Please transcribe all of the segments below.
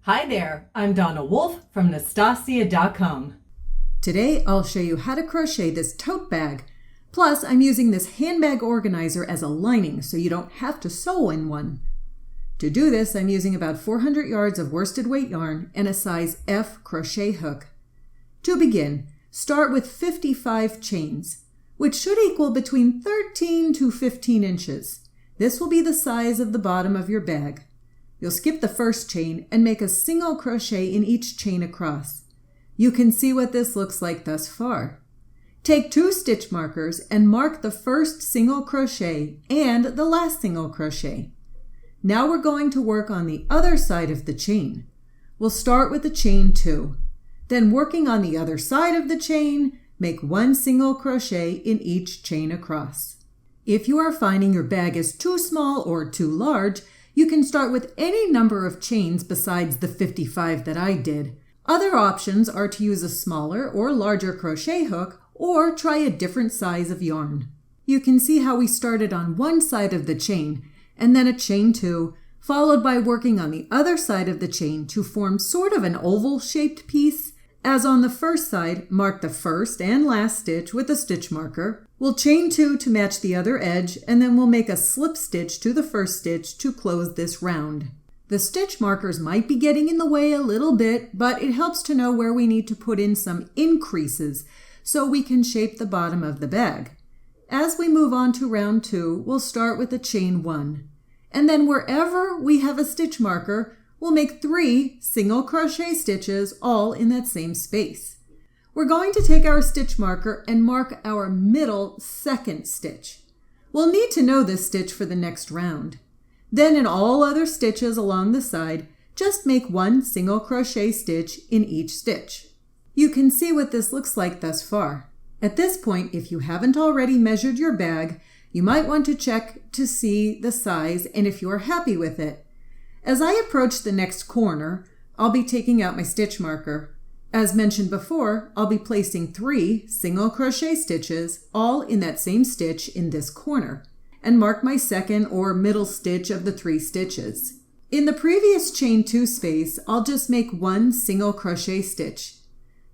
Hi there, I'm Donna Wolfe from Naztazia.com. Today I'll show you how to crochet this tote bag. Plus I'm using this handbag organizer as a lining so you don't have to sew in one. To do this I'm using about 400 yards of worsted weight yarn and a size F crochet hook. To begin, start with 55 chains, which should equal between 13 to 15 inches. This will be the size of the bottom of your bag. You'll skip the first chain and make a single crochet in each chain across. You can see what this looks like thus far. Take 2 stitch markers and mark the first single crochet and the last single crochet. Now we're going to work on the other side of the chain. We'll start with the chain 2. Then working on the other side of the chain, make 1 single crochet in each chain across. If you are finding your bag is too small or too large, you can start with any number of chains besides the 55 that I did. Other options are to use a smaller or larger crochet hook or try a different size of yarn. You can see how we started on one side of the chain and then a chain 2, followed by working on the other side of the chain to form sort of an oval-shaped piece. As on the first side, mark the first and last stitch with a stitch marker. We'll chain 2 to match the other edge, and then we'll make a slip stitch to the first stitch to close this round. The stitch markers might be getting in the way a little bit, but it helps to know where we need to put in some increases so we can shape the bottom of the bag. As we move on to round 2, we'll start with a chain 1. And then wherever we have a stitch marker, we'll make 3 single crochet stitches all in that same space. We're going to take our stitch marker and mark our middle second stitch. We'll need to know this stitch for the next round. Then in all other stitches along the side, just make 1 single crochet stitch in each stitch. You can see what this looks like thus far. At this point, if you haven't already measured your bag, you might want to check to see the size and if you are happy with it. As I approach the next corner, I'll be taking out my stitch marker. As mentioned before, I'll be placing 3 single crochet stitches all in that same stitch in this corner, and mark my second or middle stitch of the 3 stitches. In the previous chain 2 space, I'll just make 1 single crochet stitch.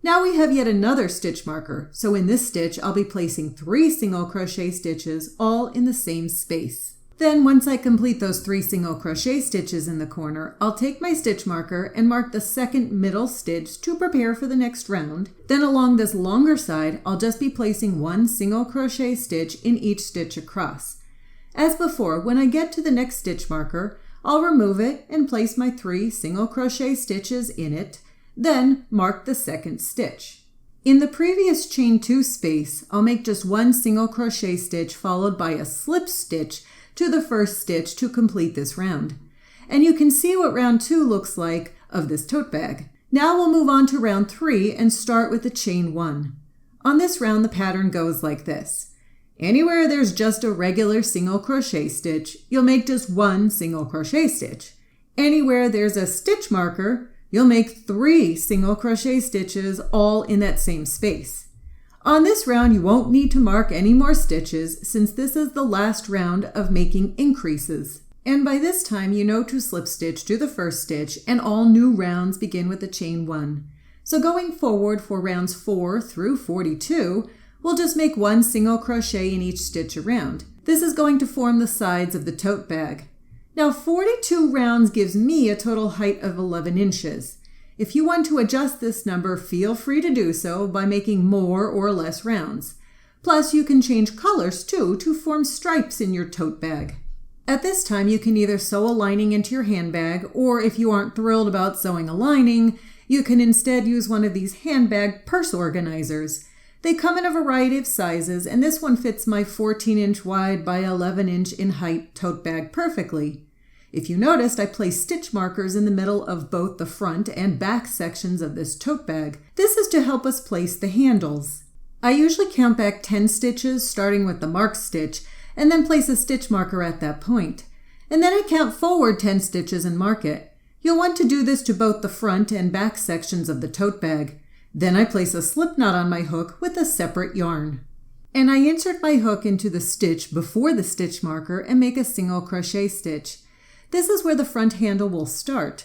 Now we have yet another stitch marker, so in this stitch I'll be placing 3 single crochet stitches all in the same space. Then once I complete those 3 single crochet stitches in the corner, I'll take my stitch marker and mark the second middle stitch to prepare for the next round. Then along this longer side, I'll just be placing 1 single crochet stitch in each stitch across. As before, when I get to the next stitch marker, I'll remove it and place my 3 single crochet stitches in it, then mark the second stitch. In the previous chain 2 space, I'll make just 1 single crochet stitch followed by a slip stitch to the first stitch to complete this round. And you can see what round 2 looks like of this tote bag. Now we'll move on to round 3 and start with the chain 1. On this round, the pattern goes like this. Anywhere there's just a regular single crochet stitch, you'll make just 1 single crochet stitch. Anywhere there's a stitch marker, you'll make 3 single crochet stitches all in that same space. On this round, you won't need to mark any more stitches since this is the last round of making increases. And by this time, you know to slip stitch to the first stitch and all new rounds begin with the chain 1. So going forward for rounds 4 through 42, we'll just make 1 single crochet in each stitch around. This is going to form the sides of the tote bag. Now 42 rounds gives me a total height of 11 inches. If you want to adjust this number, feel free to do so by making more or less rounds. Plus, you can change colors too to form stripes in your tote bag. At this time, you can either sew a lining into your handbag, or if you aren't thrilled about sewing a lining, you can instead use one of these handbag purse organizers. They come in a variety of sizes, and this one fits my 14-inch wide by 11-inch in height tote bag perfectly. If you noticed, I placed stitch markers in the middle of both the front and back sections of this tote bag. This is to help us place the handles. I usually count back 10 stitches, starting with the marked stitch, and then place a stitch marker at that point. And then I count forward 10 stitches and mark it. You'll want to do this to both the front and back sections of the tote bag. Then I place a slip knot on my hook with a separate yarn. And I insert my hook into the stitch before the stitch marker and make a single crochet stitch. This is where the front handle will start.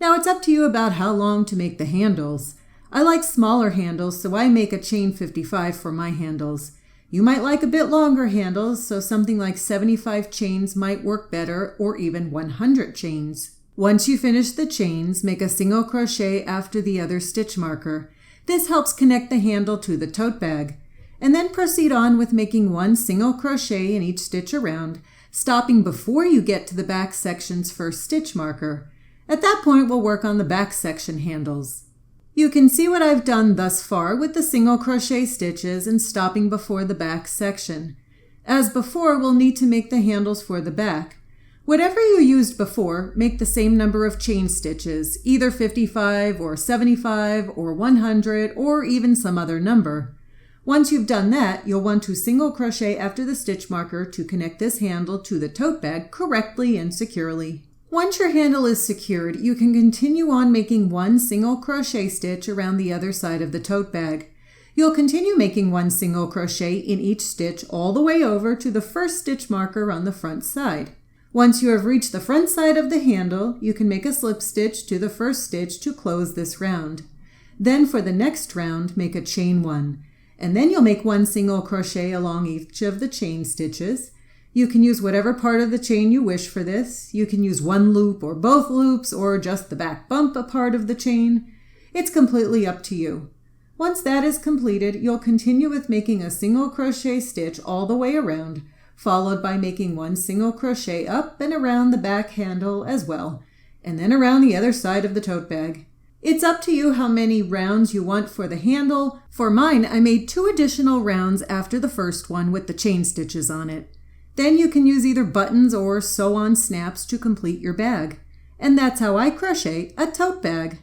Now it's up to you about how long to make the handles. I like smaller handles, so I make a chain 55 for my handles. You might like a bit longer handles, so something like 75 chains might work better, or even 100 chains. Once you finish the chains, make a single crochet after the other stitch marker. This helps connect the handle to the tote bag. And then proceed on with making one single crochet in each stitch around, stopping before you get to the back section's first stitch marker. At that point, we'll work on the back section handles. You can see what I've done thus far with the single crochet stitches and stopping before the back section. As before, we'll need to make the handles for the back. Whatever you used before, make the same number of chain stitches, either 55 or 75 or 100 or even some other number. Once you've done that, you'll want to single crochet after the stitch marker to connect this handle to the tote bag correctly and securely. Once your handle is secured, you can continue on making one single crochet stitch around the other side of the tote bag. You'll continue making one single crochet in each stitch all the way over to the first stitch marker on the front side. Once you have reached the front side of the handle, you can make a slip stitch to the first stitch to close this round. Then for the next round, make a chain 1. And then you'll make one single crochet along each of the chain stitches. You can use whatever part of the chain you wish for this. You can use one loop or both loops or just the back bump a part of the chain. It's completely up to you. Once that is completed, you'll continue with making a single crochet stitch all the way around, followed by making one single crochet up and around the back handle as well, and then around the other side of the tote bag. It's up to you how many rounds you want for the handle. For mine, I made 2 additional rounds after the first one with the chain stitches on it. Then you can use either buttons or sew-on snaps to complete your bag. And that's how I crochet a tote bag.